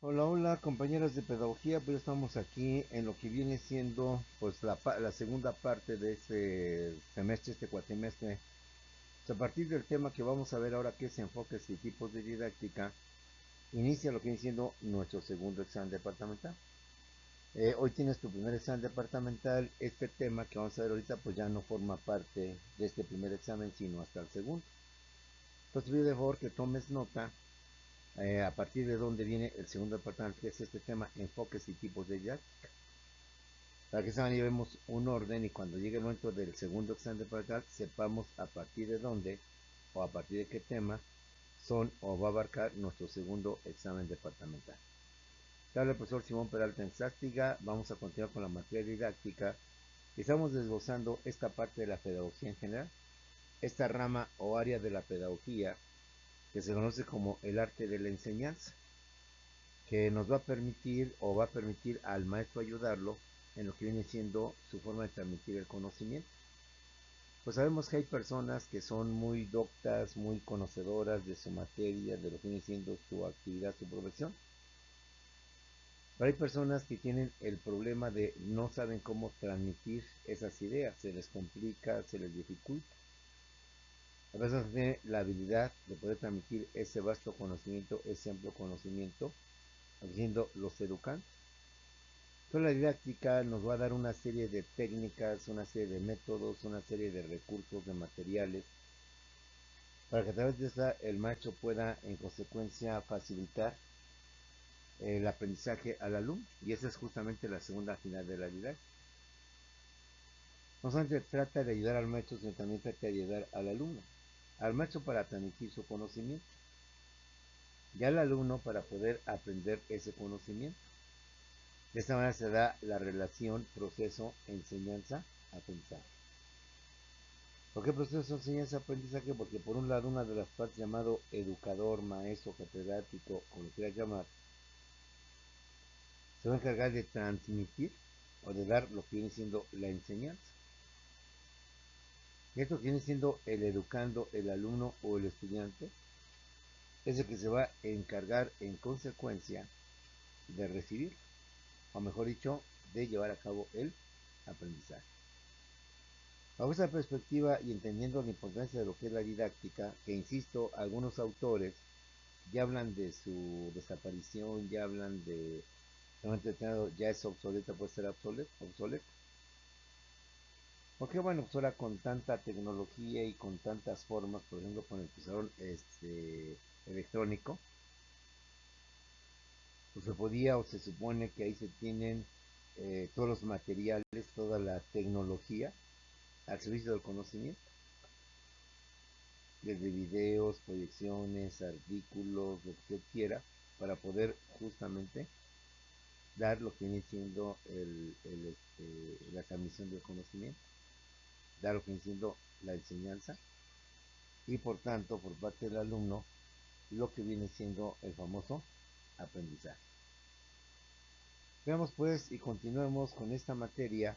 Hola, hola compañeros de pedagogía, pues estamos aquí en lo que viene siendo pues la segunda parte de este semestre, este cuatrimestre. Pues, a partir del tema que vamos a ver ahora, que es enfoques y tipos de didáctica, inicia lo que viene siendo nuestro segundo examen departamental. Hoy tienes tu primer examen departamental. Este tema que vamos a ver ahorita pues ya no forma parte de este primer examen, sino hasta el segundo. Entonces te pido de favor que tomes nota a partir de dónde viene el segundo departamento, que es este tema, enfoques y tipos de didáctica. Para que esa manera llevemos un orden y cuando llegue el momento del segundo examen departamental sepamos a partir de dónde o a partir de qué tema son o va a abarcar nuestro segundo examen departamental. Te habla el profesor Simón Peralta en Sástiga. Vamos a continuar con la materia didáctica. Estamos desglosando esta parte de la pedagogía en general, esta rama o área de la pedagogía que se conoce como el arte de la enseñanza, que nos va a permitir o va a permitir al maestro ayudarlo en lo que viene siendo su forma de transmitir el conocimiento. Pues sabemos que hay personas que son muy doctas, muy conocedoras de su materia, de lo que viene siendo su actividad, su profesión. Pero hay personas que tienen el problema de no saben cómo transmitir esas ideas, se les complica, se les dificulta. A veces tienen la habilidad de poder transmitir ese vasto conocimiento, ese amplio conocimiento, haciendo los educantes. Toda la didáctica nos va a dar una serie de técnicas, una serie de métodos, una serie de recursos, de materiales, para que a través de esta el maestro pueda en consecuencia facilitar el aprendizaje al alumno. Y esa es justamente la segunda final de la didáctica. No solamente trata de ayudar al maestro, sino también trata de ayudar al alumno. Al maestro para transmitir su conocimiento y al alumno para poder aprender ese conocimiento. De esta manera se da la relación proceso-enseñanza-aprendizaje. ¿Por qué proceso de enseñanza-aprendizaje? Porque por un lado una de las partes llamado educador, maestro, catedrático, como lo quieras llamar, se va a encargar de transmitir o de dar lo que viene siendo la enseñanza. Y esto que viene siendo el educando, el alumno o el estudiante, es el que se va a encargar en consecuencia de recibir, o mejor dicho, de llevar a cabo el aprendizaje. Bajo esta perspectiva y entendiendo la importancia de lo que es la didáctica, que insisto, algunos autores ya hablan de su desaparición, ya hablan de realmente ya es obsoleta, puede ser obsoleto. Porque bueno, pues ahora con tanta tecnología y con tantas formas, por ejemplo, con el pizarrón electrónico, pues se podía o se supone que ahí se tienen todos los materiales, toda la tecnología al servicio del conocimiento, desde videos, proyecciones, artículos, lo que usted quiera, para poder justamente dar lo que viene siendo la transmisión del conocimiento, dar lo que viene siendo la enseñanza y por tanto por parte del alumno lo que viene siendo el famoso aprendizaje. Veamos pues y continuemos con esta materia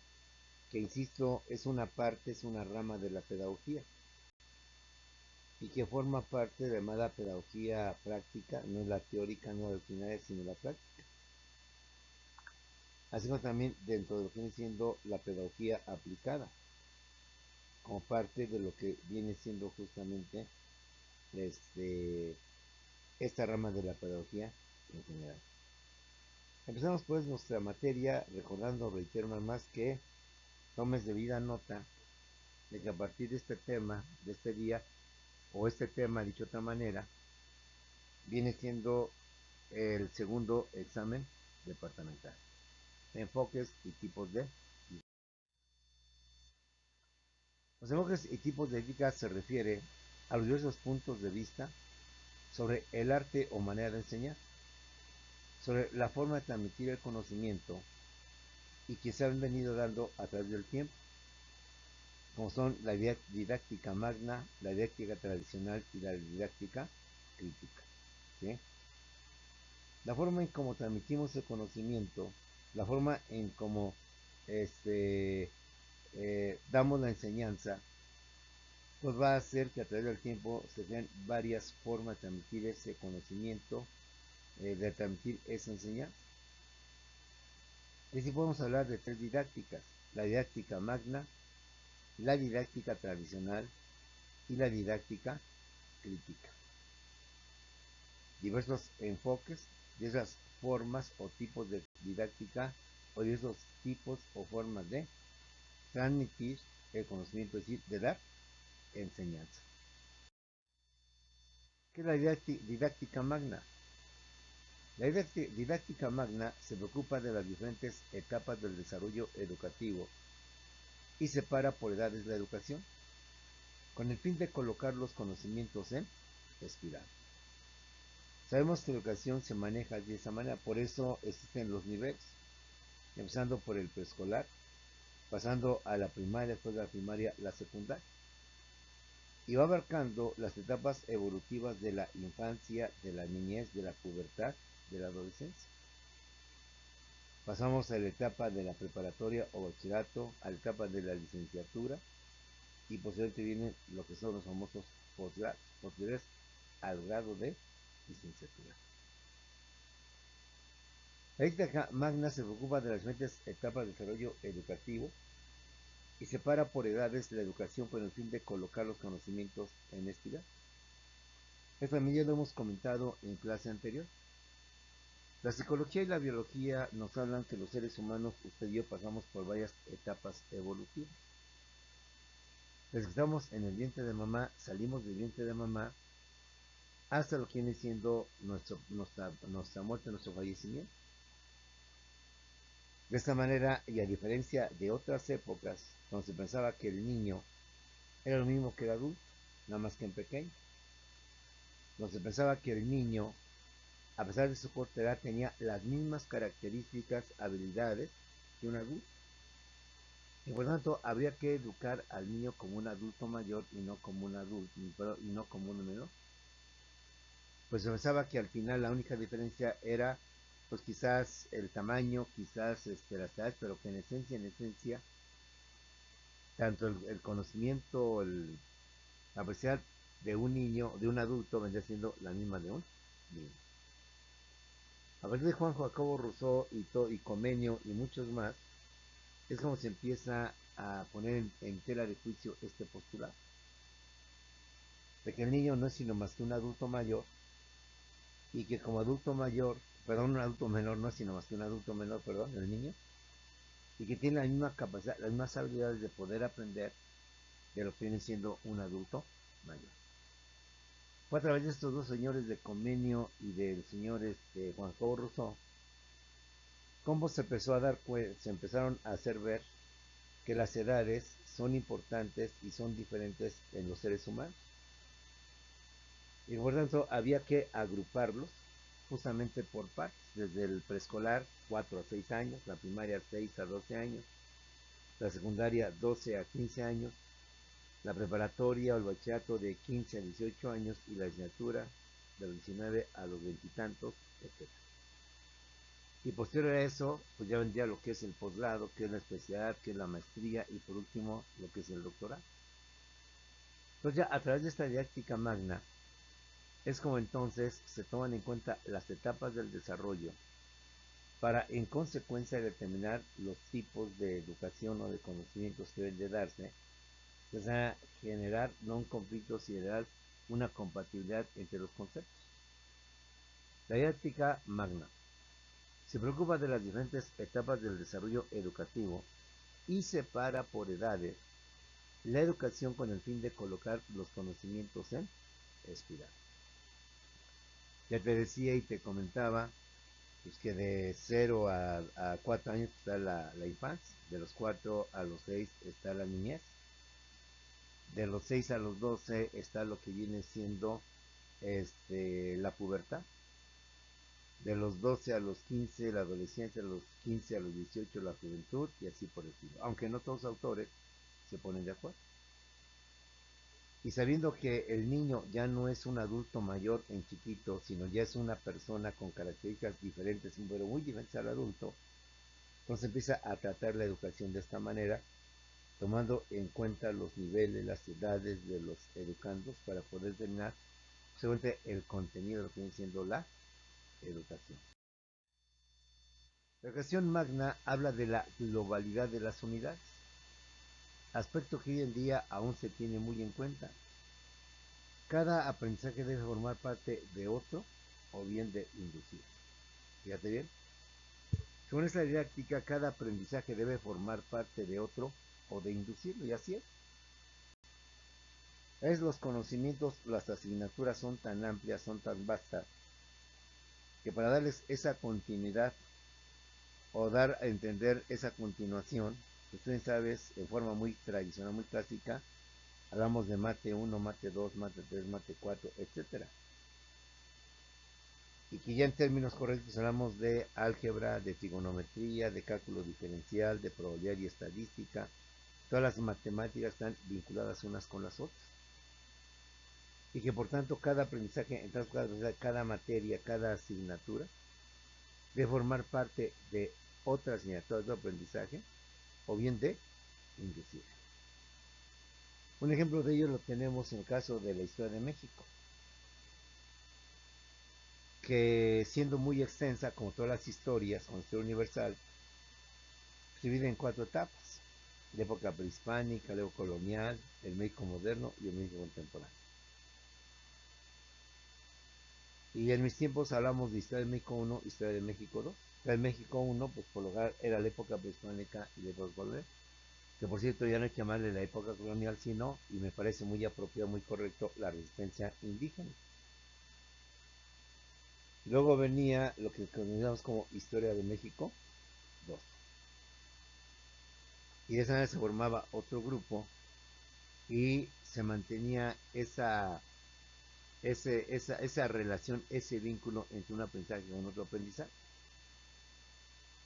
que insisto es una parte, es una rama de la pedagogía y que forma parte de la llamada pedagogía práctica, no es la teórica, no la doctrinaria, sino la práctica. Así como también dentro de lo que viene siendo la pedagogía aplicada, como parte de lo que viene siendo justamente este, esta rama de la pedagogía en general. Empezamos pues nuestra materia recordando, reitero una más, que tomes debida nota de que a partir de este tema, de este día, o este tema dicho de otra manera, viene siendo el segundo examen departamental. Enfoques y tipos de... Los enfoques y tipos de ética se refiere a los diversos puntos de vista sobre el arte o manera de enseñar, sobre la forma de transmitir el conocimiento y que se han venido dando a través del tiempo, como son la didáctica magna, la didáctica tradicional y la didáctica crítica. ¿Sí? La forma en cómo transmitimos el conocimiento, la forma en cómo damos la enseñanza, pues va a hacer que a través del tiempo se vean varias formas de transmitir ese conocimiento de transmitir esa enseñanza. Y así podemos hablar de tres didácticas: la didáctica magna, la didáctica tradicional y la didáctica crítica. Diversos enfoques de esas formas o tipos de didáctica o de esos tipos o formas de transmitir el conocimiento, es decir, de dar enseñanza. ¿Qué es la didáctica magna? La didáctica magna se preocupa de las diferentes etapas del desarrollo educativo y separa por edades la educación, con el fin de colocar los conocimientos en espiral. Sabemos que la educación se maneja de esa manera, por eso existen los niveles, empezando por el preescolar, pasando a la primaria, después de la primaria, la secundaria, y va abarcando las etapas evolutivas de la infancia, de la niñez, de la pubertad, de la adolescencia. Pasamos a la etapa de la preparatoria o bachillerato, a la etapa de la licenciatura, y posteriormente vienen lo que son los famosos posgrados, posteriores al grado de licenciatura. La didáctica magna se preocupa de las diferentes etapas de desarrollo educativo y separa por edades la educación con el fin de colocar los conocimientos en espiral. Esto también ya lo hemos comentado en clase anterior. La psicología y la biología nos hablan que los seres humanos, usted y yo, pasamos por varias etapas evolutivas. Desde que estamos en el vientre de mamá, salimos del vientre de mamá, hasta lo que viene siendo nuestra muerte, nuestro fallecimiento. De esta manera, y a diferencia de otras épocas, donde se pensaba que el niño era lo mismo que el adulto, nada más que en pequeño, donde se pensaba que el niño, a pesar de su corta edad, tenía las mismas características, habilidades que un adulto. Y por lo tanto, habría que educar al niño como un adulto mayor y no como un adulto, y no como un menor. Pues se pensaba que al final la única diferencia era, pues quizás el tamaño, quizás las edades, pero que en esencia, tanto el conocimiento, la capacidad de un niño, de un adulto, vendría siendo la misma de un niño. A partir de Juan Jacobo Rousseau y Comenio y muchos más, es como se empieza a poner en tela de juicio este postulado, de que el niño no es sino más que un adulto mayor, y que como adulto mayor, perdón, un adulto menor no es sino más que un adulto menor, perdón, el niño, y que tiene la misma capacidad, las mismas habilidades de poder aprender de lo que viene siendo un adulto mayor. Fue a través de estos dos señores de Comenio y del señor Juan Jacobo Rousseau, cómo se empezaron a hacer ver que las edades son importantes y son diferentes en los seres humanos. Y por tanto había que agruparlos justamente por partes, desde el preescolar 4 a 6 años, la primaria 6 a 12 años, la secundaria 12 a 15 años, la preparatoria o el bachillerato de 15 a 18 años y la licenciatura de los 19 a los 20 y tantos, etc. Y posterior a eso, pues ya vendría lo que es el posgrado, que es la especialidad, que es la maestría y por último lo que es el doctorado. Entonces ya a través de esta didáctica magna, es como entonces se toman en cuenta las etapas del desarrollo para en consecuencia determinar los tipos de educación o de conocimientos que deben de darse, o sea, generar no un conflicto, sino generar una compatibilidad entre los conceptos. La didáctica magna se preocupa de las diferentes etapas del desarrollo educativo y separa por edades la educación con el fin de colocar los conocimientos en espiral. Ya te decía y te comentaba pues que de 0 a 4 años está la infancia, de los 4 a los 6 está la niñez, de los 6 a los 12 está lo que viene siendo la pubertad, de los 12 a los 15 la adolescencia, de los 15 a los 18 la juventud y así por el estilo, aunque no todos los autores se ponen de acuerdo. Y sabiendo que el niño ya no es un adulto mayor en chiquito, sino ya es una persona con características diferentes, pero muy diferentes al adulto, entonces empieza a tratar la educación de esta manera, tomando en cuenta los niveles, las edades de los educandos para poder determinar seguramente el contenido de lo que viene siendo la educación. La educación magna habla de la globalidad de las unidades, aspecto que hoy en día aún se tiene muy en cuenta. Cada aprendizaje debe formar parte de otro o bien de inducir. Fíjate bien. Según esta didáctica, cada aprendizaje debe formar parte de otro o de inducirlo, y así es. Los conocimientos, las asignaturas son tan amplias, son tan vastas, que para darles esa continuidad o dar a entender esa continuación, pues tú sabes, en forma muy tradicional, muy clásica, hablamos de mate 1, mate 2, mate 3, mate 4, etcétera. Y que ya en términos correctos hablamos de álgebra, de trigonometría, de cálculo diferencial, de probabilidad y estadística. Todas las matemáticas están vinculadas unas con las otras. Y que por tanto cada aprendizaje, entonces cada materia, cada asignatura, debe formar parte de otra asignatura, de otro aprendizaje, o bien de inducir. Un ejemplo de ello lo tenemos en el caso de la historia de México, que siendo muy extensa, como todas las historias, con historia universal, se divide en 4 etapas: la época prehispánica, la época colonial, el México moderno y el México contemporáneo. Y en mis tiempos hablamos de historia de México 1, historia de México 2. El México 1, pues por lugar, era la época prehispánica y la época colonial, que por cierto ya no hay que llamarle la época colonial, sino, y me parece muy apropiado, muy correcto, la resistencia indígena. Luego venía lo que conocemos como historia de México 2. Y de esa manera se formaba otro grupo y se mantenía esa relación, ese vínculo entre un aprendizaje con otro aprendizaje.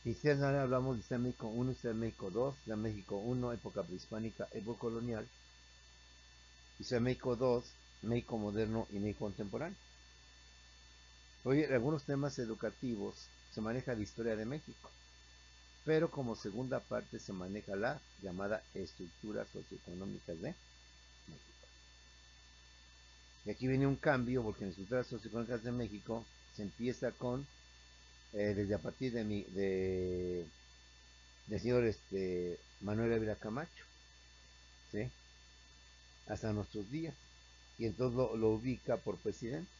Y si ahora hablamos de Historia de México 1, Historia de México 2, Historia de México 1, época prehispánica, época colonial, Historia de México 2, México moderno y México contemporáneo. Hoy en algunos temas educativos se maneja la historia de México, pero como segunda parte se maneja la llamada estructura socioeconómica de México. Y aquí viene un cambio, porque en estructuras socioeconómicas de México se empieza con, desde a partir del señor Manuel Ávila Camacho, ¿sí?, hasta nuestros días, y entonces lo ubica por presidente.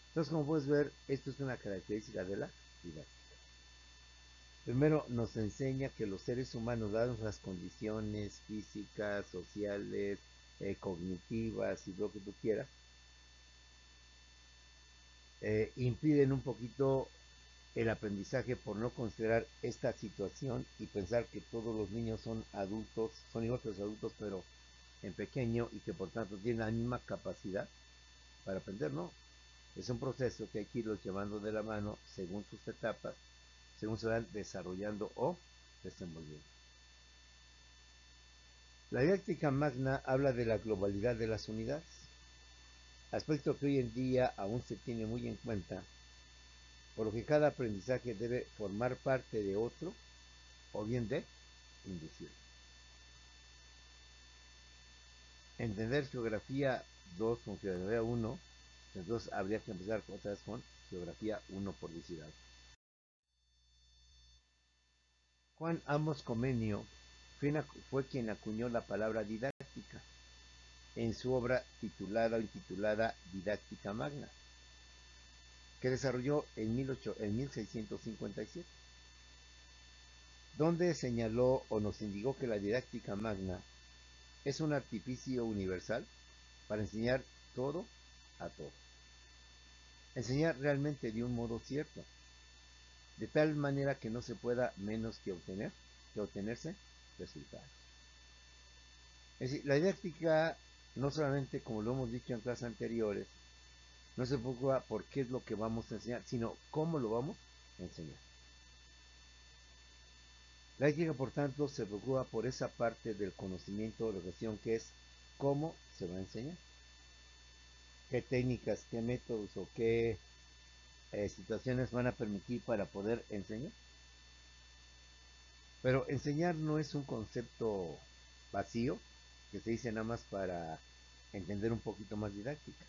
Entonces, como puedes ver, esto es una característica de la didáctica. Primero, nos enseña que los seres humanos, dadas las condiciones físicas, sociales, cognitivas y lo que tú quieras, impiden un poquito el aprendizaje por no considerar esta situación y pensar que todos los niños son adultos, son igual que los adultos, pero en pequeño, y que por tanto tienen la misma capacidad para aprender. No, es un proceso que hay que irlos llevando de la mano según sus etapas, según se van desarrollando o desenvolviendo. La didáctica magna habla de la globalidad de las unidades, aspecto que hoy en día aún se tiene muy en cuenta, por lo que cada aprendizaje debe formar parte de otro o bien de inducir. Entender geografía 2 con geografía 1, entonces habría que empezar otra vez con geografía 1 por decir algo. Juan Amos Comenio fue quien acuñó la palabra didáctica en su obra titulada o intitulada Didáctica Magna, que desarrolló en 1657, donde señaló o nos indicó que la didáctica magna es un artificio universal para enseñar todo a todos. Enseñar realmente de un modo cierto, de tal manera que no se pueda menos que obtenerse resultados. Es decir, la didáctica no solamente, como lo hemos dicho en clases anteriores, no se preocupa por qué es lo que vamos a enseñar, sino cómo lo vamos a enseñar. La didáctica, por tanto, se preocupa por esa parte del conocimiento de la educación que es cómo se va a enseñar. Qué técnicas, qué métodos o qué situaciones van a permitir para poder enseñar. Pero enseñar no es un concepto vacío que se dice nada más para entender un poquito más didáctica.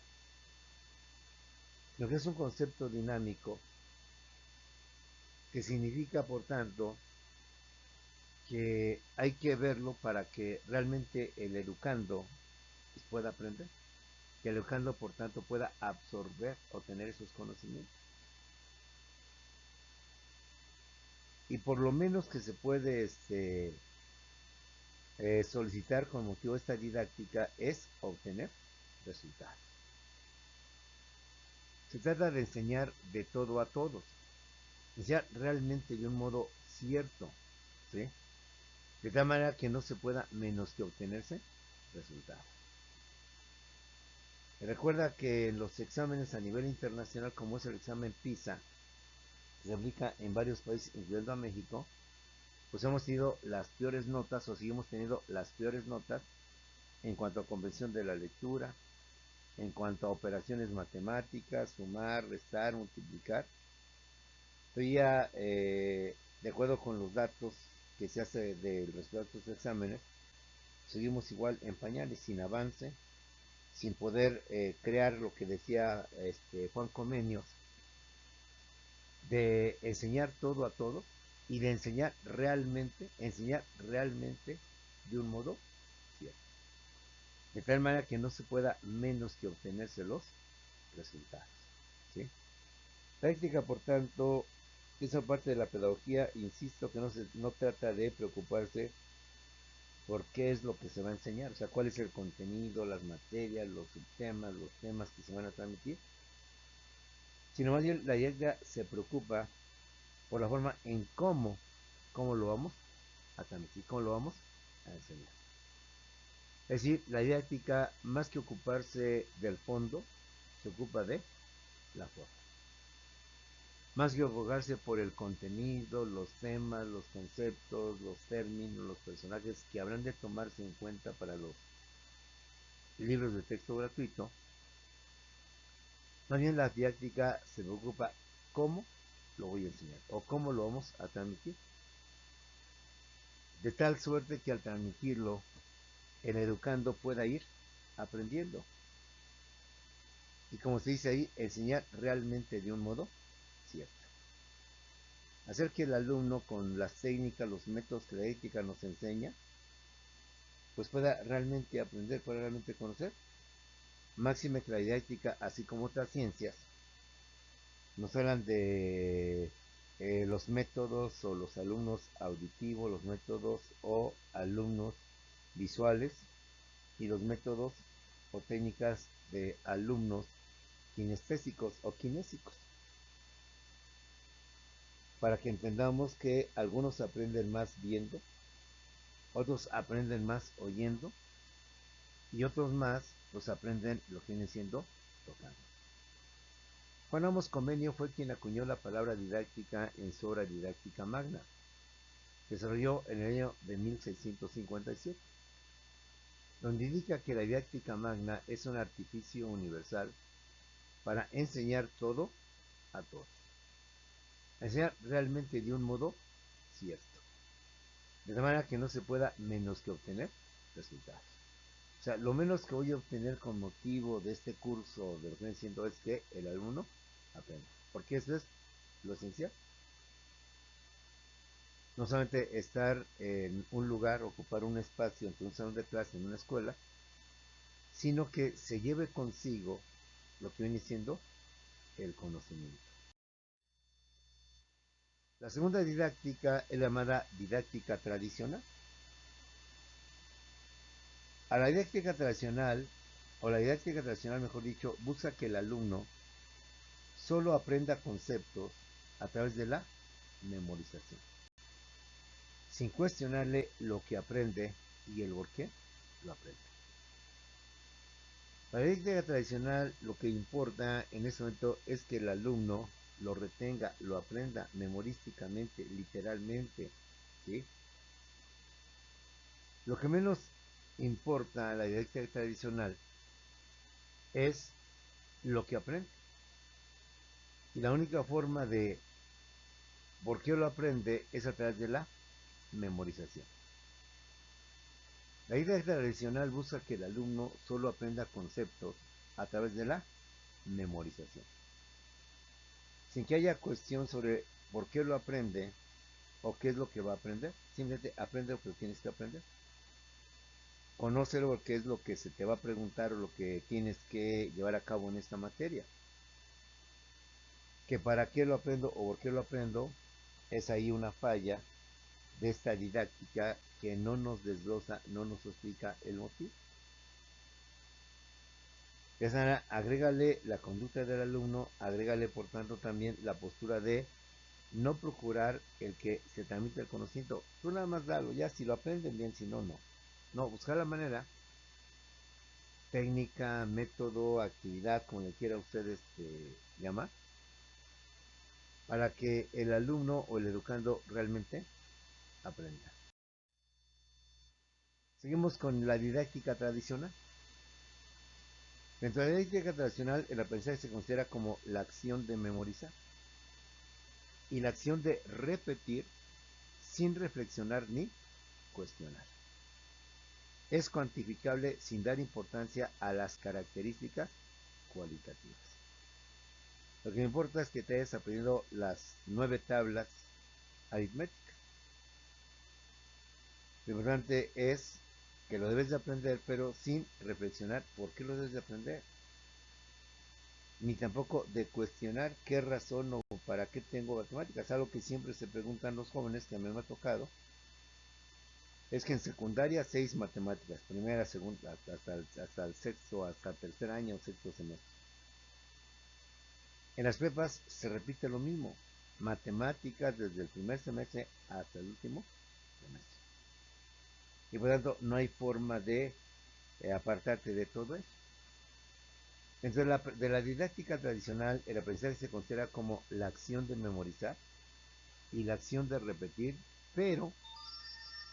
Lo que es un concepto dinámico que significa, por tanto, que hay que verlo para que realmente el educando pueda aprender, que el educando, por tanto, pueda absorber o tener esos conocimientos. Y por lo menos que se puede solicitar con motivo de esta didáctica es obtener resultados. Se trata de enseñar de todo a todos, enseñar realmente de un modo cierto, ¿sí? De tal manera que no se pueda menos que obtenerse resultados. Recuerda que en los exámenes a nivel internacional, como es el examen PISA, que se aplica en varios países, incluyendo a México, pues hemos tenido las peores notas o seguimos teniendo las peores notas en cuanto a comprensión de la lectura, en cuanto a operaciones matemáticas, sumar, restar, multiplicar. Estoy ya, de acuerdo con los datos que se hace del resultado de estos exámenes, seguimos igual en pañales, sin avance, sin poder crear lo que decía Juan Comenios, de enseñar todo a todos y de enseñar realmente de un modo cierto. De tal manera que no se pueda menos que obtenerse los resultados. ¿Sí? Práctica, por tanto, esa parte de la pedagogía, insisto, que no trata de preocuparse por qué es lo que se va a enseñar, o sea, cuál es el contenido, las materias, los subtemas, los temas que se van a transmitir, sino más bien la didáctica se preocupa por la forma en cómo lo vamos a transmitir, cómo lo vamos a enseñar. Es decir, la didáctica, más que ocuparse del fondo, se ocupa de la forma. Más que ocuparse por el contenido, los temas, los conceptos, los términos, los personajes que habrán de tomarse en cuenta para los libros de texto gratuito, más bien la didáctica se preocupa cómo lo voy a enseñar o cómo lo vamos a transmitir. De tal suerte que al transmitirlo, el educando pueda ir aprendiendo. Y como se dice ahí, enseñar realmente de un modo cierto. Hacer que el alumno, con las técnicas, los métodos que la ética nos enseña, pues pueda realmente aprender, pueda realmente conocer. Máxime que la didáctica, así como otras ciencias, nos hablan de los métodos o los alumnos auditivos, los métodos o alumnos visuales y los métodos o técnicas de alumnos kinestésicos o kinésicos, para que entendamos que algunos aprenden más viendo, otros aprenden más oyendo y otros más los aprenden lo que viene siendo tocando. Juan Amos Comenio fue quien acuñó la palabra didáctica en su obra Didáctica Magna, que se desarrolló en el año de 1657, donde indica que la didáctica magna es un artificio universal para enseñar todo a todos. Enseñar realmente de un modo cierto, de manera que no se pueda menos que obtener resultados. O sea, lo menos que voy a obtener con motivo de este curso de lo que estoy diciendo es que el alumno aprenda, porque eso es lo esencial. No solamente estar en un lugar, ocupar un espacio entre un salón de clase en una escuela, sino que se lleve consigo lo que viene siendo el conocimiento. La segunda didáctica es la llamada didáctica tradicional. A la didáctica tradicional, o la didáctica tradicional, mejor dicho, busca que el alumno solo aprenda conceptos a través de la memorización, sin cuestionarle lo que aprende y el por qué lo aprende. Para la didáctica tradicional, lo que importa en este momento es que el alumno lo retenga, lo aprenda memorísticamente, literalmente, ¿sí? Lo que menos importa a la didáctica tradicional es lo que aprende. Y la única forma de por qué lo aprende es a través de la memorización. La didáctica tradicional busca que el alumno solo aprenda conceptos a través de la memorización. sin que haya cuestión sobre por qué lo aprende o qué es lo que va a aprender. Simplemente aprende lo que tienes que aprender. Conócelo porque es lo que se te va a preguntar o lo que tienes que llevar a cabo en esta materia. Que para qué lo aprendo o por qué lo aprendo es ahí una falla de esta didáctica que no nos desglosa, no nos explica el motivo. De esa manera, agrégale la conducta del alumno, agrégale por tanto también la postura de no procurar el que se transmita el conocimiento. Tú nada más dalo, ya si lo aprenden bien, si no, no. No, buscar la manera, técnica, método, actividad, como le quiera usted llamar, para que el alumno o el educando realmente aprenda. Seguimos con la didáctica tradicional. Dentro de la didáctica tradicional, el aprendizaje se considera como la acción de memorizar y la acción de repetir sin reflexionar ni cuestionar. Es cuantificable sin dar importancia a las características cualitativas. Lo que me importa es que te hayas aprendido las 9 tablas aritméticas. Lo importante es que lo debes de aprender, pero sin reflexionar por qué lo debes de aprender. Ni tampoco de cuestionar qué razón o para qué tengo matemáticas. Algo que siempre se preguntan los jóvenes, que a mí me ha tocado, es que en secundaria 6 matemáticas, primera, segunda, hasta el sexto, hasta el tercer año, sexto semestre. En las prepas se repite lo mismo, matemáticas desde el primer semestre hasta el último semestre. Y por tanto no hay forma de apartarte de todo eso. Dentro de la didáctica tradicional, el aprendizaje se considera como la acción de memorizar y la acción de repetir, pero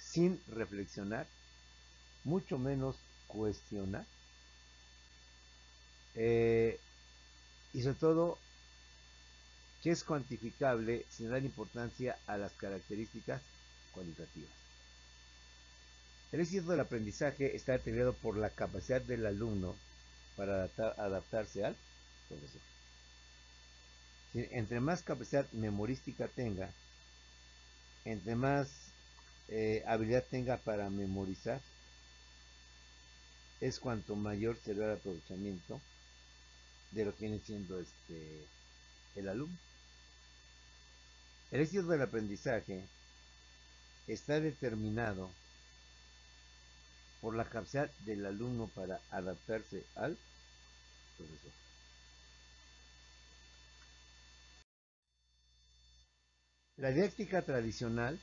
sin reflexionar, mucho menos cuestionar, y sobre todo que es cuantificable sin dar importancia a las características cualitativas. El éxito del aprendizaje está determinado por la capacidad del alumno para adaptarse al profesor. Entre más capacidad memorística tenga, entre más habilidad tenga para memorizar, es cuanto mayor será el aprovechamiento de lo que viene siendo el alumno. El éxito del aprendizaje está determinado por la capacidad del alumno para adaptarse al profesor. La didáctica tradicional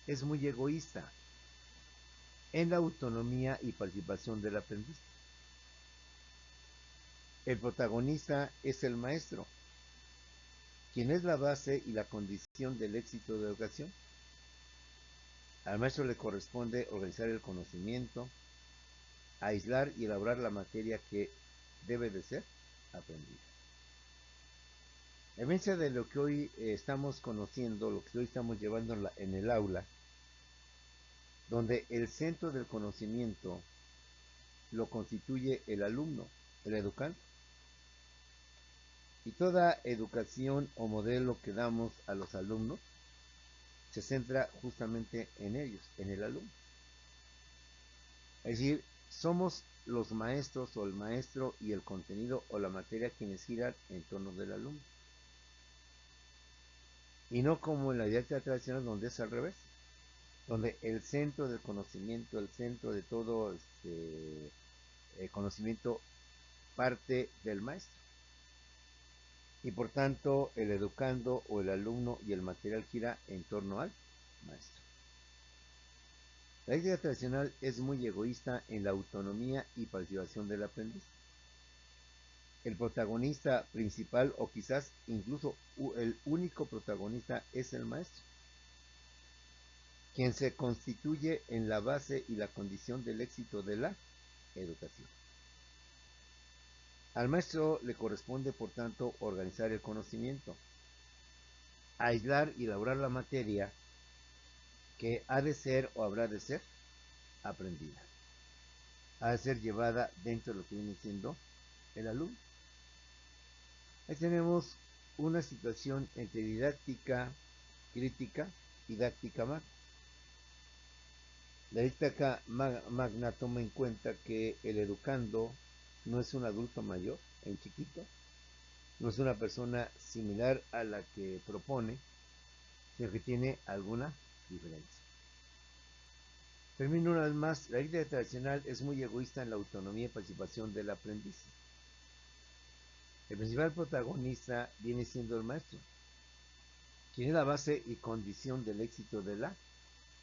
es muy egoísta en la autonomía y participación del aprendiz. El protagonista es el maestro, quien es la base y la condición del éxito de la educación. Al maestro le corresponde organizar el conocimiento, aislar y elaborar la materia que debe de ser aprendida. La evidencia de lo que hoy estamos conociendo, lo que hoy estamos llevando en el aula, donde el centro del conocimiento lo constituye el alumno, el educante. Y toda educación o modelo que damos a los alumnos se centra justamente en ellos, en el alumno. Es decir, somos los maestros o el maestro y el contenido o la materia quienes giran en torno del alumno. Y no como en la didáctica tradicional donde es al revés, donde el centro del conocimiento, el centro de todo conocimiento parte del maestro. Y por tanto el educando o el alumno y el material gira en torno al maestro. La didáctica tradicional es muy egoísta en la autonomía y participación del aprendiz. El protagonista principal o quizás incluso el único protagonista es el maestro, quien se constituye en la base y la condición del éxito de la educación. Al maestro le corresponde, por tanto, organizar el conocimiento, aislar y elaborar la materia que ha de ser o habrá de ser aprendida, ha de ser llevada dentro de lo que viene siendo el alumno. Ahí tenemos una situación entre didáctica crítica y didáctica magna. La didáctica magna toma en cuenta que el educando no es un adulto mayor, en chiquito, no es una persona similar a la que propone, sino que tiene alguna diferencia. Termino una vez más, la didáctica tradicional es muy egoísta en la autonomía y participación del aprendiz. El principal protagonista viene siendo el maestro, quien es la base y condición del éxito de la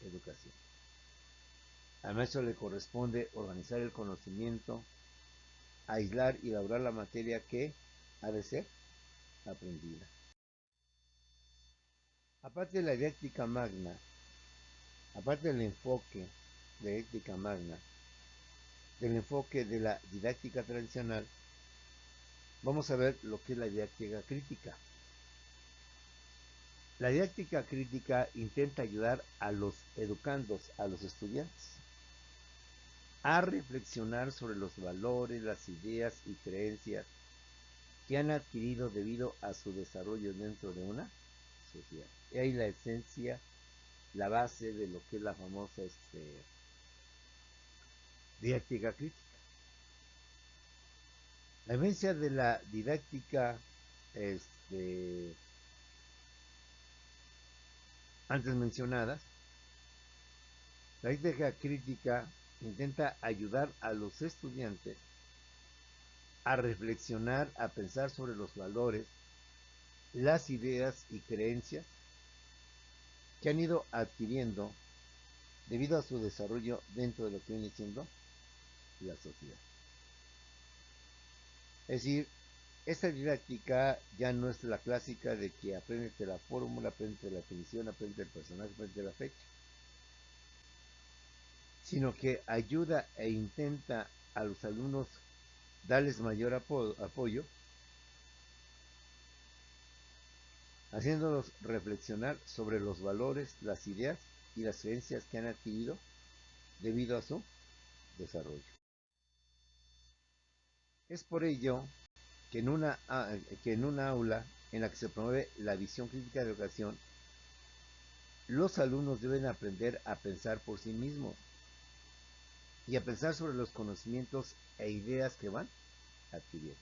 educación. Al maestro le corresponde organizar el conocimiento, aislar y elaborar la materia que ha de ser aprendida. Aparte de la didáctica magna, aparte del enfoque de didáctica magna, del enfoque de la didáctica tradicional, vamos a ver lo que es la didáctica crítica. La didáctica crítica intenta ayudar a los educandos, a los estudiantes, a reflexionar sobre los valores, las ideas y creencias que han adquirido debido a su desarrollo dentro de una sociedad. Y ahí la esencia, la base de lo que es la famosa didáctica crítica. La esencia de la didáctica antes mencionadas, la didáctica crítica intenta ayudar a los estudiantes a reflexionar, a pensar sobre los valores, las ideas y creencias que han ido adquiriendo debido a su desarrollo dentro de lo que viene siendo la sociedad. Es decir, esta didáctica ya no es la clásica de que aprendes la fórmula, aprendes la definición, aprendes el personaje, aprendes la fecha, sino que ayuda e intenta a los alumnos darles mayor apoyo, haciéndolos reflexionar sobre los valores, las ideas y las creencias que han adquirido debido a su desarrollo. Es por ello que en una aula en la que se promueve la visión crítica de educación, los alumnos deben aprender a pensar por sí mismos y a pensar sobre los conocimientos e ideas que van adquiriendo.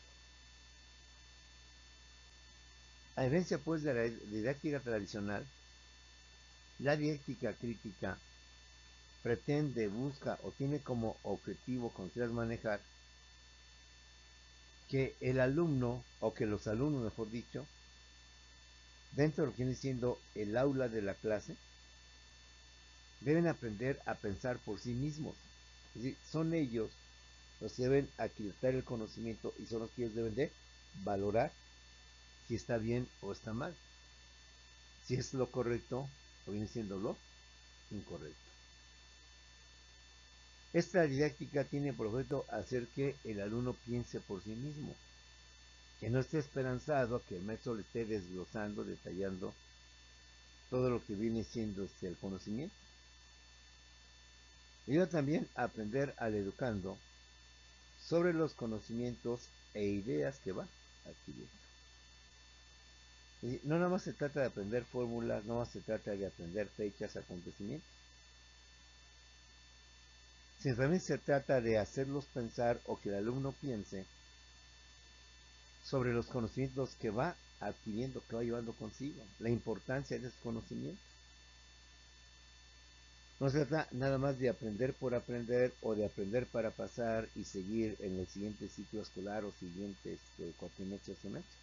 A diferencia pues de la didáctica tradicional, la didáctica crítica pretende, busca o tiene como objetivo, cuando quieras manejar, que el alumno, o que los alumnos, mejor dicho, dentro de lo que viene siendo el aula de la clase, deben aprender a pensar por sí mismos. Es decir, son ellos los que deben aquietar el conocimiento y son los que ellos deben de valorar si está bien o está mal, si es lo correcto o viene siendo lo incorrecto. Esta didáctica tiene por objeto hacer que el alumno piense por sí mismo, que no esté esperanzado a que el maestro le esté desglosando, detallando todo lo que viene siendo el conocimiento. Ayuda también a aprender al educando sobre los conocimientos e ideas que va adquiriendo. Y no nada más se trata de aprender fórmulas, no más se trata de aprender fechas, acontecimientos, sino también se trata de hacerlos pensar o que el alumno piense sobre los conocimientos que va adquiriendo, que va llevando consigo, la importancia de esos conocimientos. No se trata nada más de aprender por aprender o de aprender para pasar y seguir en el siguiente ciclo escolar o siguiente cuatrimestre o semestre.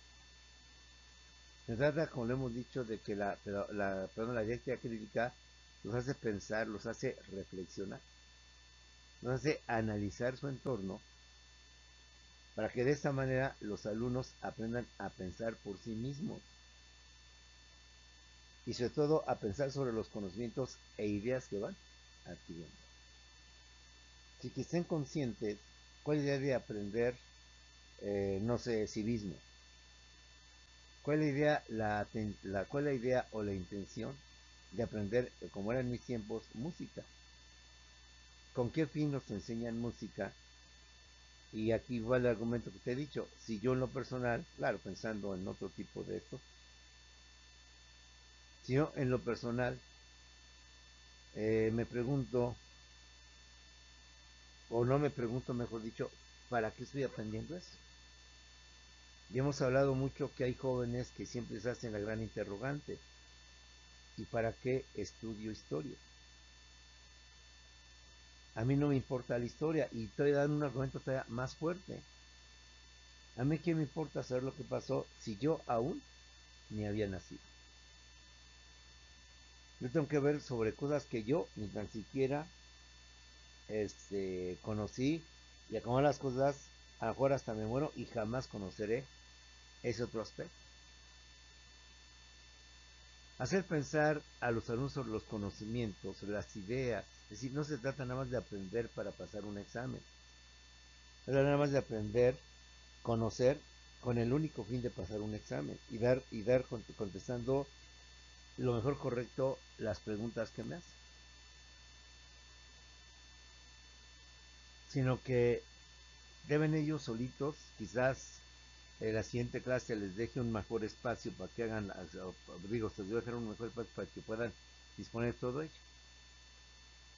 Se trata, como lo hemos dicho, de que la didáctica crítica los hace pensar, los hace reflexionar, los hace analizar su entorno para que de esta manera los alumnos aprendan a pensar por sí mismos y sobre todo a pensar sobre los conocimientos e ideas que van adquiriendo. Si que estén conscientes, ¿cuál es la idea de aprender, no sé, civismo? ¿Cuál es la idea, cuál es la idea o la intención de aprender, como era en mis tiempos, música? ¿Con qué fin nos enseñan música Y aquí va el argumento que te he dicho. Si yo en lo personal, claro, pensando en otro tipo de esto, si yo en lo personal me pregunto, o no me pregunto, mejor dicho, ¿para qué estoy aprendiendo eso? Ya hemos hablado mucho que hay jóvenes que siempre se hacen la gran interrogante. ¿Y para qué estudio historia? A mí no me importa la historia y estoy dando un argumento todavía más fuerte. A mí qué me importa saber lo que pasó si yo aún ni había nacido. Yo tengo que ver sobre cosas que yo ni tan siquiera conocí y a cómo las cosas, a lo mejor hasta me muero y jamás conoceré ese otro aspecto. Hacer pensar a los alumnos sobre los conocimientos, sobre las ideas. Es decir, no se trata nada más de aprender para pasar un examen. Se trata nada más de aprender, conocer, con el único fin de pasar un examen y dar contestando lo mejor correcto las preguntas que me hacen. Sino que deben ellos solitos, quizás en la siguiente clase les deje un mejor espacio para que hagan, digo, se les dejar un mejor espacio para que puedan disponer de todo ello.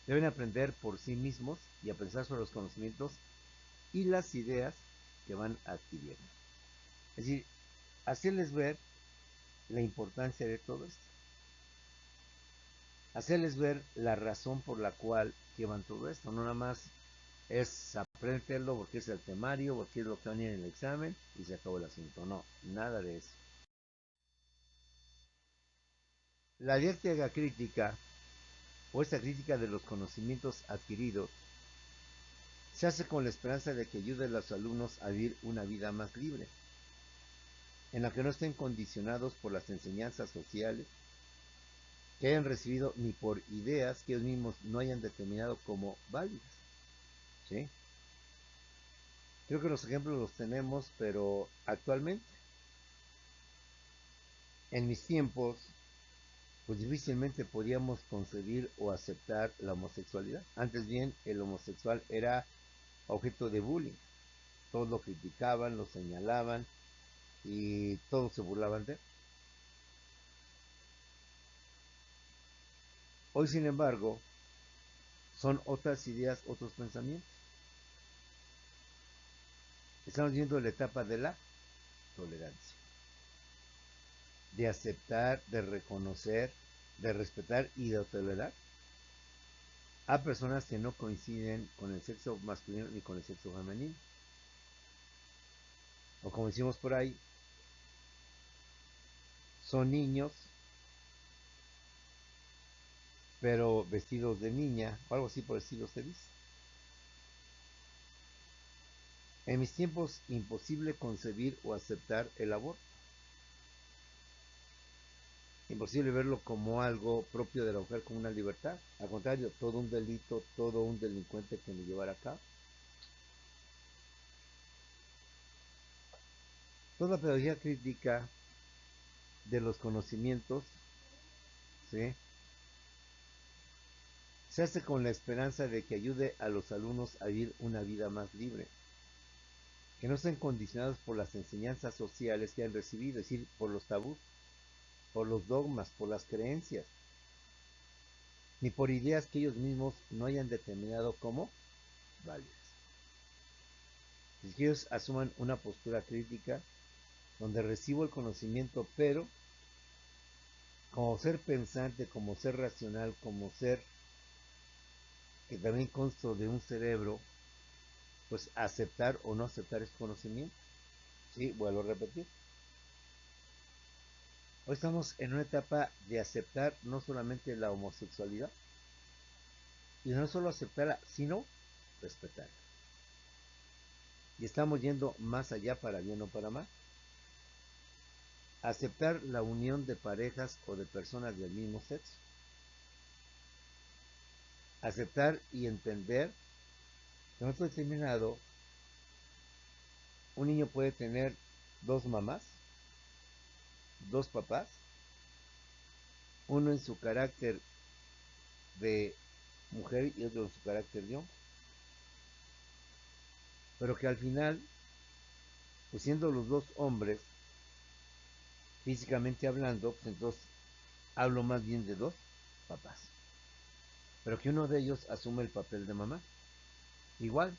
Deben aprender por sí mismos y a pensar sobre los conocimientos y las ideas que van adquiriendo. Es decir, hacerles ver la importancia de todo esto. Hacerles ver la razón por la cual llevan todo esto. No nada más es aprenderlo porque es el temario, porque es lo que van a ir en el examen y se acabó el asunto. No, nada de eso. La dialéctica crítica o esta crítica de los conocimientos adquiridos se hace con la esperanza de que ayude a los alumnos a vivir una vida más libre, en la que no estén condicionados por las enseñanzas sociales que hayan recibido ni por ideas que ellos mismos no hayan determinado como válidas. ¿Sí? Creo que los ejemplos los tenemos, pero actualmente, en mis tiempos, pues difícilmente podíamos concebir o aceptar la homosexualidad. Antes bien, el homosexual era objeto de bullying. Todos lo criticaban, lo señalaban y todos se burlaban de él. Hoy, sin embargo, son otras ideas, otros pensamientos. Estamos viendo la etapa de la tolerancia, de aceptar, de reconocer, de respetar y de tolerar a personas que no coinciden con el sexo masculino ni con el sexo femenino. O como decimos por ahí, son niños, pero vestidos de niña, o algo así por el estilo se dice. En mis tiempos, imposible concebir o aceptar el aborto. Imposible verlo como algo propio de la mujer, como una libertad. Al contrario, todo un delito, todo un delincuente que me llevara a cabo. Toda pedagogía crítica de los conocimientos, ¿sí?, se hace con la esperanza de que ayude a los alumnos a vivir una vida más libre, que no estén condicionados por las enseñanzas sociales que han recibido, es decir, por los tabús, por los dogmas, por las creencias, ni por ideas que ellos mismos no hayan determinado como válidas. Es que ellos asuman una postura crítica donde recibo el conocimiento, pero como ser pensante, como ser racional, como ser que también consta de un cerebro, pues aceptar o no aceptar ese conocimiento. Sí, vuelvo a repetir. Hoy estamos en una etapa de aceptar no solamente la homosexualidad, y no solo aceptarla, sino respetarla. Y estamos yendo más allá para bien o para mal. Aceptar la unión de parejas o de personas del mismo sexo. Aceptar y entender que en un momento determinado un niño puede tener dos mamás, dos papás, uno en su carácter de mujer y otro en su carácter de hombre. pero que al final, pues siendo los dos hombres, físicamente hablando, pues entonces hablo más bien de dos papás, pero que uno de ellos asume el papel de mamá. Igual,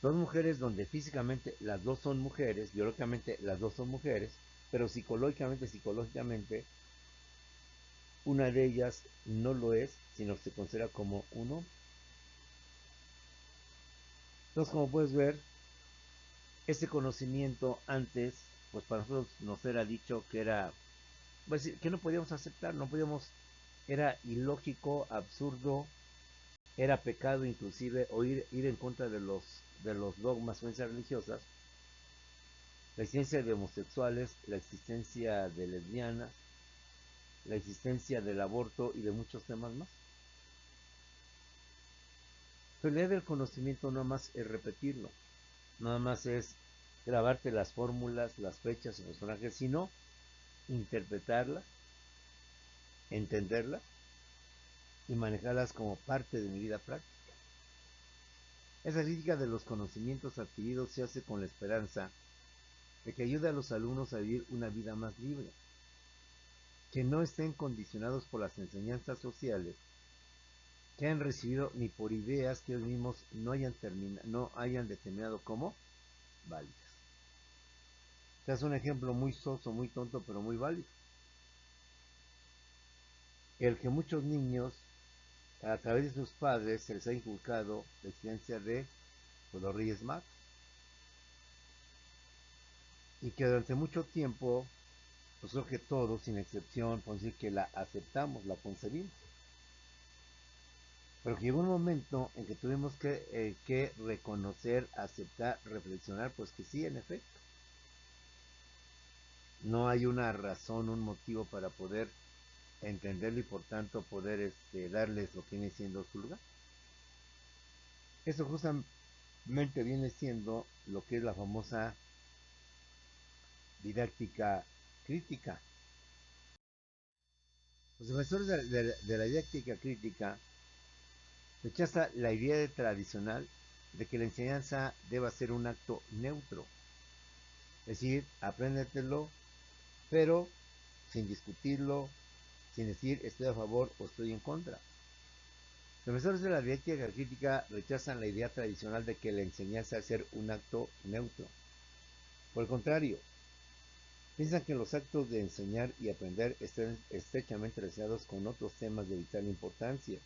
dos mujeres donde físicamente las dos son mujeres, biológicamente las dos son mujeres, pero psicológicamente, una de ellas no lo es, sino que se considera como uno. Entonces, como puedes ver, ese conocimiento antes, pues para nosotros nos era dicho que era, pues que no podíamos aceptar, no podíamos, era ilógico, absurdo, era pecado inclusive, o ir en contra de los dogmas o creencias religiosas, la existencia de homosexuales, la existencia de lesbianas, la existencia del aborto y de muchos temas más. Pero la idea del conocimiento no más es repetirlo, nada más es grabarte las fórmulas, las fechas, los personajes, sino interpretarlas, entenderlas y manejarlas como parte de mi vida práctica. Esa crítica de los conocimientos adquiridos se hace con la esperanza de que ayude a los alumnos a vivir una vida más libre, que no estén condicionados por las enseñanzas sociales que han recibido ni por ideas que ellos mismos no hayan determinado como válidas. Este es un ejemplo muy soso, muy tonto, pero muy válido. El que muchos niños, a través de sus padres, se les ha inculcado la existencia de pues, los Reyes Magos. Y que durante mucho tiempo, pues creo que todos, sin excepción, podemos decir que la aceptamos, la concebimos. Pero que llegó un momento en que tuvimos que reconocer, aceptar, reflexionar, pues que sí, en efecto. No hay una razón, un motivo para poder entenderlo y por tanto poder darles lo que viene siendo su lugar. Eso justamente viene siendo lo que es la famosa didáctica crítica. Los defensores de la didáctica crítica rechaza la idea tradicional de que la enseñanza deba ser un acto neutro, es decir, apréndetelo, pero sin discutirlo, sin decir estoy a favor o estoy en contra. Los defensores de la didáctica crítica rechazan la idea tradicional de que la enseñanza debe ser un acto neutro. Por el contrario, piensan que los actos de enseñar y aprender están estrechamente relacionados con otros temas de vital importancia,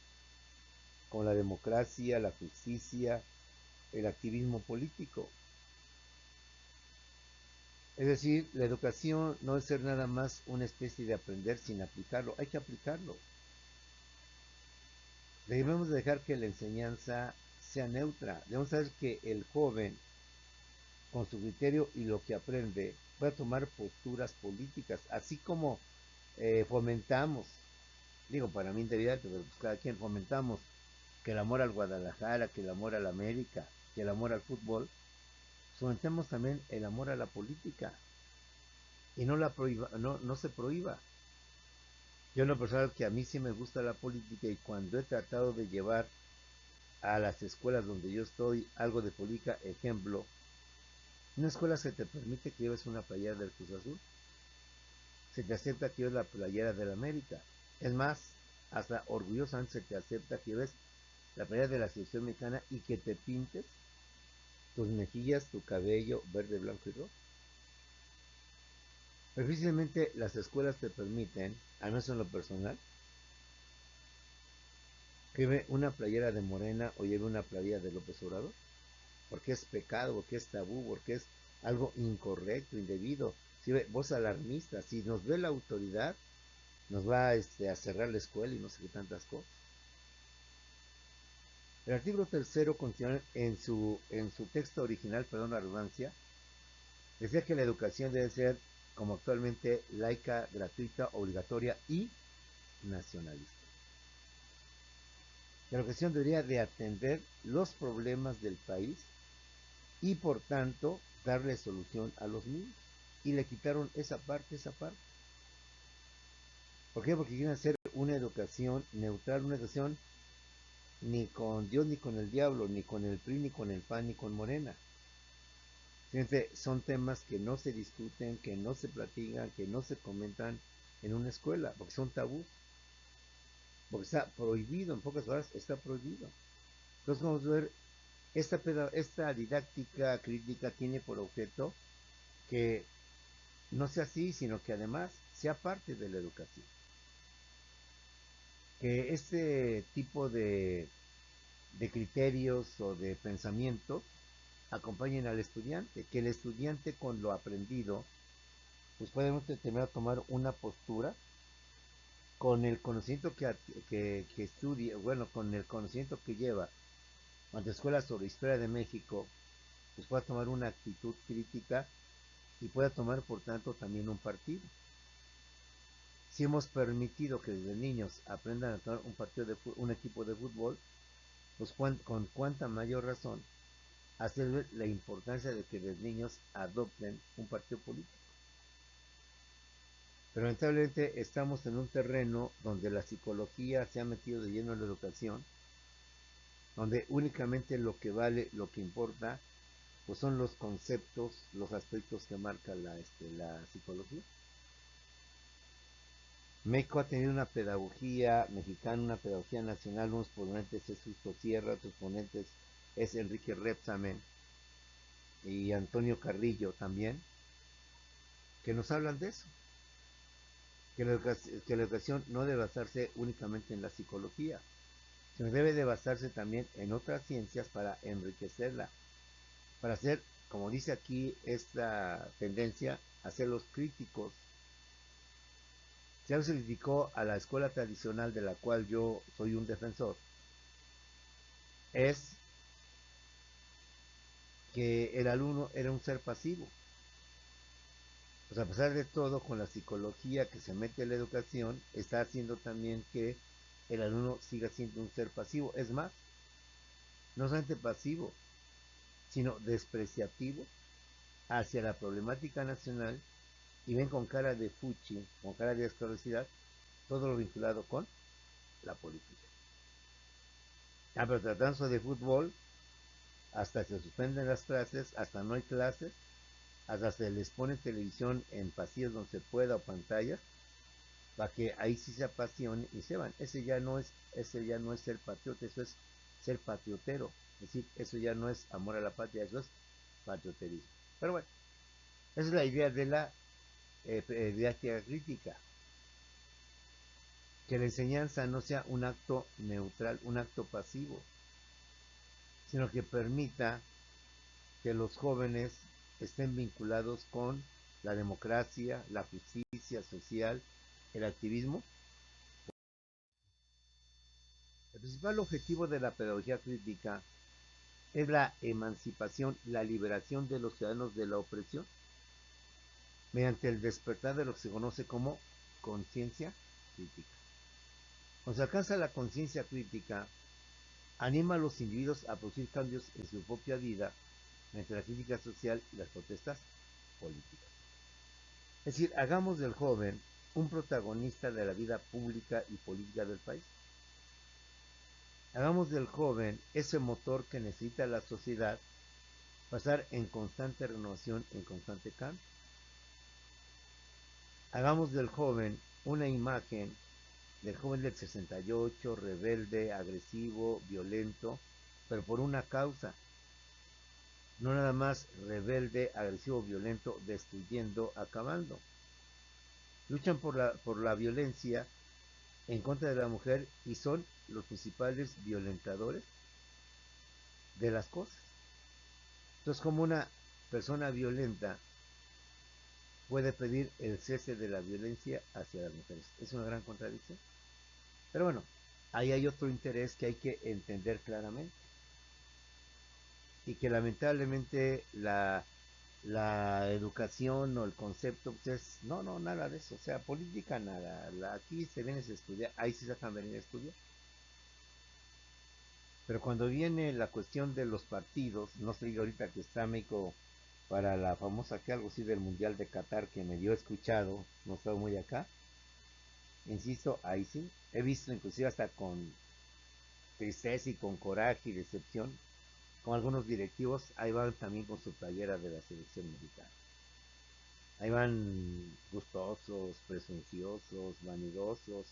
como la democracia, la justicia, el activismo político. Es decir, la educación no debe ser nada más una especie de aprender sin aplicarlo, hay que aplicarlo. Debemos dejar que la enseñanza sea neutra, debemos saber que el joven, con su criterio y lo que aprende, va a tomar posturas políticas, así como fomentamos, digo para mí individual, pero pues cada quien fomentamos que el amor al Guadalajara, que el amor al América, que el amor al fútbol, fomentemos también el amor a la política y no se prohíba. Yo en lo personal que a mí sí me gusta la política y cuando he tratado de llevar a las escuelas donde yo estoy algo de política, ejemplo, una escuela se te permite que lleves una playera del Cruz Azul, se te acepta que lleves la playera del América, es más, hasta orgullosamente se te acepta que lleves la playera de la selección mexicana y que te pintes tus mejillas, tu cabello verde, blanco y rojo. Precisamente las escuelas te permiten, al menos en lo personal, que lleve una playera de Morena o lleve una playera de López Obrador, porque es pecado, porque es tabú, porque es algo incorrecto, indebido. Si ve, voz alarmista, si nos ve la autoridad, nos va a cerrar la escuela y no sé qué tantas cosas. El artículo tercero constitucional en su texto original, perdón la redundancia, decía que la educación debe ser, como actualmente, laica, gratuita, obligatoria y nacionalista. La educación debería de atender los problemas del país y por tanto darle solución a los niños. Y le quitaron esa parte, esa parte. ¿Por qué? Porque quieren hacer una educación neutral, una educación ni con Dios, ni con el diablo, ni con el PRI, ni con el PAN, ni con Morena. Fíjense, son temas que no se discuten, que no se platican, que no se comentan en una escuela, porque son tabú, porque está prohibido, en pocas palabras, está prohibido. Entonces vamos a ver, esta didáctica crítica tiene por objeto que no sea así, sino que además sea parte de la educación. Que este tipo de criterios o de pensamientos acompañen al estudiante, que el estudiante con lo aprendido, pues podemos determinar tomar una postura con el conocimiento que estudia, bueno, con el conocimiento que lleva ante escuelas sobre historia de México, pues pueda tomar una actitud crítica y pueda tomar, por tanto, también un partido. Si hemos permitido que desde niños aprendan a tomar un equipo de fútbol, pues con cuánta mayor razón hacer ver la importancia de que los niños adopten un partido político. Pero lamentablemente estamos en un terreno donde la psicología se ha metido de lleno en la educación, donde únicamente lo que vale, lo que importa, pues son los conceptos, los aspectos que marca la psicología. México ha tenido una pedagogía mexicana, una pedagogía nacional, unos ponentes es Justo Sierra, otros ponentes es Enrique Repsamen y Antonio Carrillo también, que nos hablan de eso, que la educación no debe basarse únicamente en la psicología, sino debe de basarse también en otras ciencias para enriquecerla, para hacer, como dice aquí esta tendencia, hacerlos críticos. Si algo se criticó a la escuela tradicional de la cual yo soy un defensor, es que el alumno era un ser pasivo. Pues a pesar de todo, con la psicología que se mete en la educación, está haciendo también que el alumno siga siendo un ser pasivo. Es más, no solamente pasivo, sino despreciativo hacia la problemática nacional y ven con cara de fuchi, con cara de asquerosidad, todo lo vinculado con la política. Ah, pero tratándose de fútbol, hasta se suspenden las clases, hasta no hay clases, hasta se les pone televisión en pasillos donde se pueda o pantallas, para que ahí sí se apasionen y se van. Ese ya no es ser patriota, eso es ser patriotero. Es decir, eso ya no es amor a la patria, eso es patrioterismo. Pero bueno, esa es la idea de la didáctica crítica, que la enseñanza no sea un acto neutral, un acto pasivo, sino que permita que los jóvenes estén vinculados con la democracia, la justicia social, el activismo. El principal objetivo de la pedagogía crítica es la emancipación, la liberación de los ciudadanos de la opresión mediante el despertar de lo que se conoce como conciencia crítica. Cuando se alcanza la conciencia crítica, anima a los individuos a producir cambios en su propia vida mediante la crítica social y las protestas políticas. Es decir, hagamos del joven un protagonista de la vida pública y política del país. Hagamos del joven ese motor que necesita la sociedad para estar en constante renovación, en constante cambio. Hagamos del joven una imagen del joven del 68, rebelde, agresivo, violento, pero por una causa, no nada más rebelde, agresivo, violento, destruyendo, acabando. Luchan por la violencia en contra de la mujer y son los principales violentadores de las cosas. Entonces, como una persona violenta puede pedir el cese de la violencia hacia las mujeres. Es una gran contradicción. Pero bueno, ahí hay otro interés que hay que entender claramente y que lamentablemente la educación o el concepto pues es, no, no, nada de eso, o sea, política nada, aquí se viene a estudiar, ahí sí se dejan venir a estudiar, pero cuando viene la cuestión de los partidos, no sé, ahorita que está México para la famosa que algo así del Mundial de Qatar que me dio escuchado, no estaba muy acá, insisto, ahí sí, he visto inclusive hasta con tristeza y con coraje y decepción, como algunos directivos, ahí van también con su playera de la selección mexicana. Ahí van gustosos, presunciosos, vanidosos,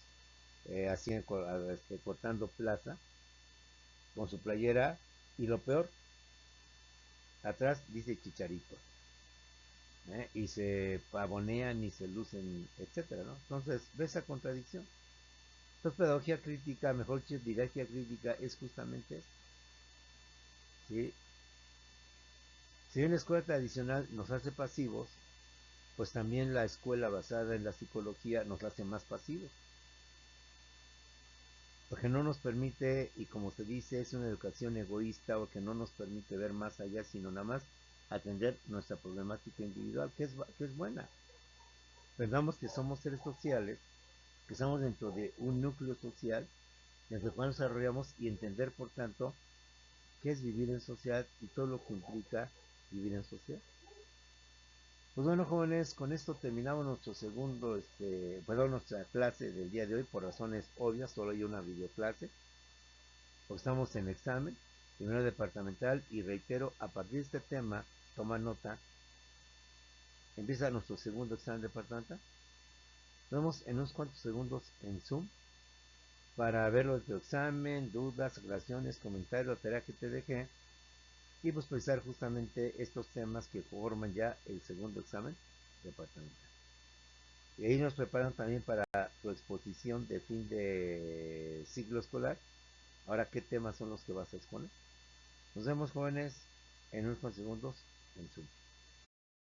así cortando plaza con su playera y lo peor, atrás dice Chicharito, y se pavonean y se lucen, etcétera, ¿no? Entonces, ¿ves esa contradicción? Entonces, pedagogía crítica, mejor dicho, didáctica crítica es justamente esto, ¿sí? Si bien la escuela tradicional nos hace pasivos, pues también la escuela basada en la psicología nos hace más pasivos, porque no nos permite, y como se dice, es una educación egoísta o que no nos permite ver más allá, sino nada más atender nuestra problemática individual, que es buena. Pensamos que somos seres sociales, que estamos dentro de un núcleo social, dentro del cual nos desarrollamos y entender, por tanto, qué es vivir en sociedad y todo lo que implica vivir en sociedad. Pues bueno, jóvenes, con esto terminamos nuestro segundo, perdón, nuestra clase del día de hoy, por razones obvias, solo hay una videoclase, porque estamos en examen, primero departamental, y reitero, a partir de este tema, toma nota, empieza nuestro segundo examen departamental. Nos vemos en unos cuantos segundos en Zoom para ver lo de tu examen, dudas, aclaraciones, comentarios, la tarea que te dejé, y pues precisar justamente estos temas que forman ya el segundo examen departamental. Y ahí nos preparan también para tu exposición de fin de ciclo escolar. Ahora, ¿qué temas son los que vas a exponer? Nos vemos, jóvenes, en unos segundos en Zoom.